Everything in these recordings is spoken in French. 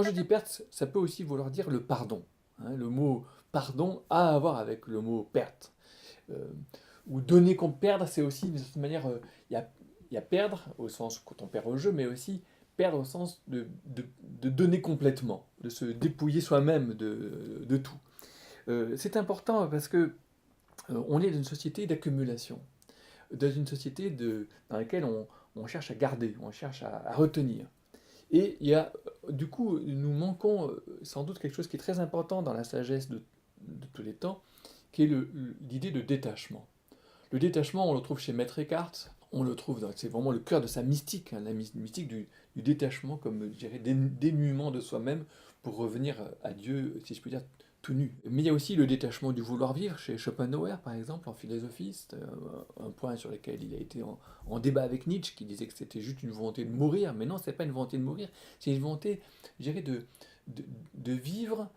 Quand je dis perte, ça peut aussi vouloir dire le pardon, hein. Le mot pardon a à voir avec le mot perte. Euh, ou donner contre perdre, c'est aussi de cette manière, il y a perdre au sens quand on perd au jeu, mais aussi perdre au sens de donner complètement, de se dépouiller soi-même de tout. C'est important parce que on est dans une société d'accumulation, dans une société dans laquelle on cherche à garder, on cherche à retenir. Et il y a, du coup, nous manquons sans doute quelque chose qui est très important dans la sagesse de tous les temps, qui est l'idée de détachement. Le détachement, on le trouve chez Maître Eckhart, on le trouve, c'est vraiment le cœur de sa mystique, hein, la mystique du détachement comme, je dirais, dénuement de soi-même pour revenir à Dieu, si je peux dire, tout nu. Mais il y a aussi le détachement du vouloir vivre chez Schopenhauer, par exemple, en philosophie, c'est un point sur lequel il a été en débat avec Nietzsche, qui disait que c'était juste une volonté de mourir, mais non, c'est pas une volonté de mourir, c'est une volonté, je dirais, de vivre,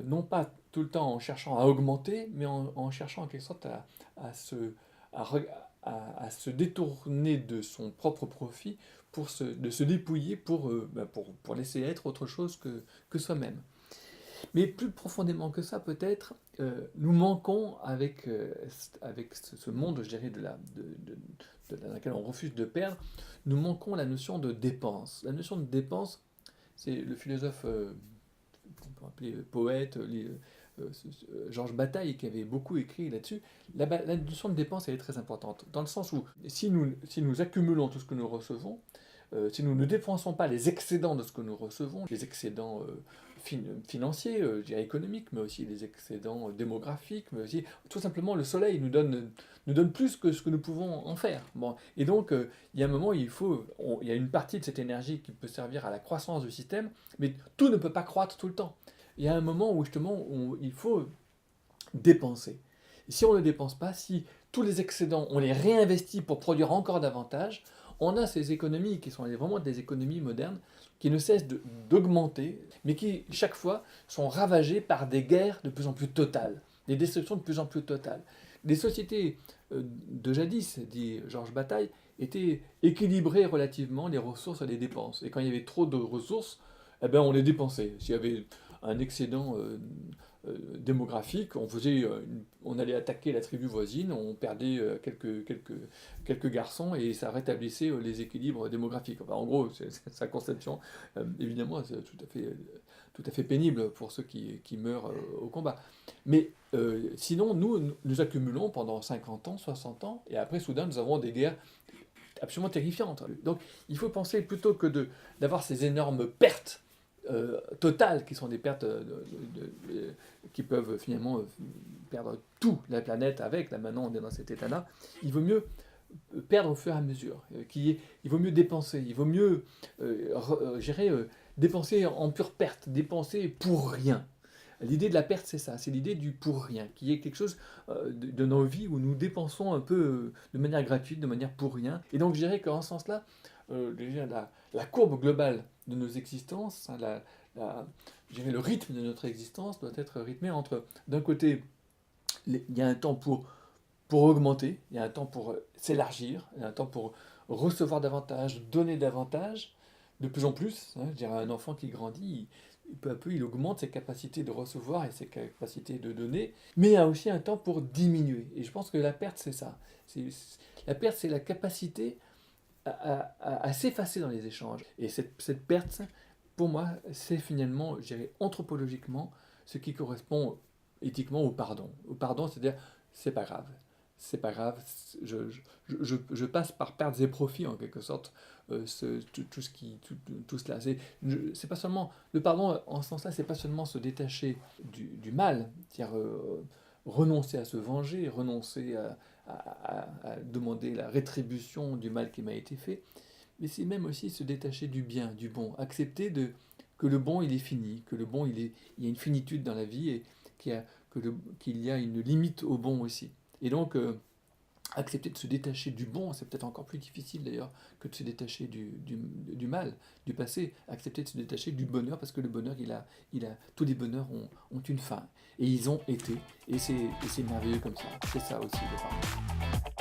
non pas tout le temps en cherchant à augmenter, mais en cherchant en quelque sorte à se, à, re- à se détourner de son propre profit de se dépouiller pour laisser être autre chose que soi-même. Mais plus profondément que ça, peut-être, nous manquons avec ce monde, je dirais, dans lequel on refuse de perdre, nous manquons la notion de dépense. La notion de dépense, c'est le philosophe, qu'on peut appeler poète, Georges Bataille, qui avait beaucoup écrit là-dessus. La notion de dépense, elle est très importante, dans le sens où si nous accumulons tout ce que nous recevons, si nous ne dépensons pas les excédents de ce que nous recevons, les excédents financiers, je dirais économiques, mais aussi les excédents démographiques, mais aussi tout simplement le soleil nous donne plus que ce que nous pouvons en faire. Bon. Et donc, il y a un moment, il y a une partie de cette énergie qui peut servir à la croissance du système, mais tout ne peut pas croître tout le temps. Il y a un moment où justement, il faut dépenser. Et si on ne dépense pas, si tous les excédents, on les réinvestit pour produire encore davantage, on a ces économies qui sont vraiment des économies modernes qui ne cessent d'augmenter, mais qui chaque fois sont ravagées par des guerres de plus en plus totales, des destructions de plus en plus totales. Les sociétés de jadis, dit Georges Bataille, étaient équilibrées relativement les ressources et les dépenses. Et quand il y avait trop de ressources, eh ben on les dépensait. S'il y avait un excédent démographique, on allait attaquer la tribu voisine, on perdait quelques garçons et ça rétablissait les équilibres démographiques. Enfin, en gros, c'est sa conception. Évidemment, c'est tout à fait pénible pour ceux qui meurent au combat. Mais sinon, nous accumulons pendant 50 ans, 60 ans, et après, soudain, nous avons des guerres absolument terrifiantes. Donc, il faut penser plutôt que d'avoir ces énormes pertes totales, qui sont des pertes qui peuvent finalement perdre tout la planète avec, là maintenant on est dans cet état-là, il vaut mieux perdre au fur et à mesure, il vaut mieux dépenser, il vaut mieux gérer, dépenser en pure perte, dépenser pour rien. L'idée de la perte, c'est ça, c'est l'idée du pour rien, qui est quelque chose de nos vies où nous dépensons un peu de manière gratuite, de manière pour rien. Et donc je dirais qu'en ce sens-là, la courbe globale de nos existences, hein, je dirais le rythme de notre existence doit être rythmé entre, d'un côté, il y a un temps pour augmenter, il y a un temps pour s'élargir, il y a un temps pour recevoir davantage, donner davantage, de plus en plus. Hein, je dirais un enfant qui grandit, peu à peu, il augmente ses capacités de recevoir et ses capacités de donner, mais il y a aussi un temps pour diminuer. Et je pense que la perte, c'est ça. La perte, c'est la capacité à s'effacer dans les échanges. Et cette perte, pour moi, c'est finalement, je dirais, anthropologiquement, ce qui correspond éthiquement au pardon. Au pardon, c'est-à-dire, c'est pas grave. C'est pas grave, je passe par pertes et profits en quelque sorte, tout cela. C'est pas seulement, le pardon en ce sens-là, c'est pas seulement se détacher du mal, c'est-à-dire renoncer à se venger, renoncer à demander la rétribution du mal qui m'a été fait, mais c'est même aussi se détacher du bien, du bon, accepter que le bon il est fini, que le bon il y a une finitude dans la vie et qu'il y a une limite au bon aussi. Et donc, accepter de se détacher du bon, c'est peut-être encore plus difficile d'ailleurs que de se détacher du mal, du passé. Accepter de se détacher du bonheur, parce que le bonheur, tous les bonheurs ont une fin. Et ils ont été, et c'est merveilleux comme ça. C'est ça aussi le pardon.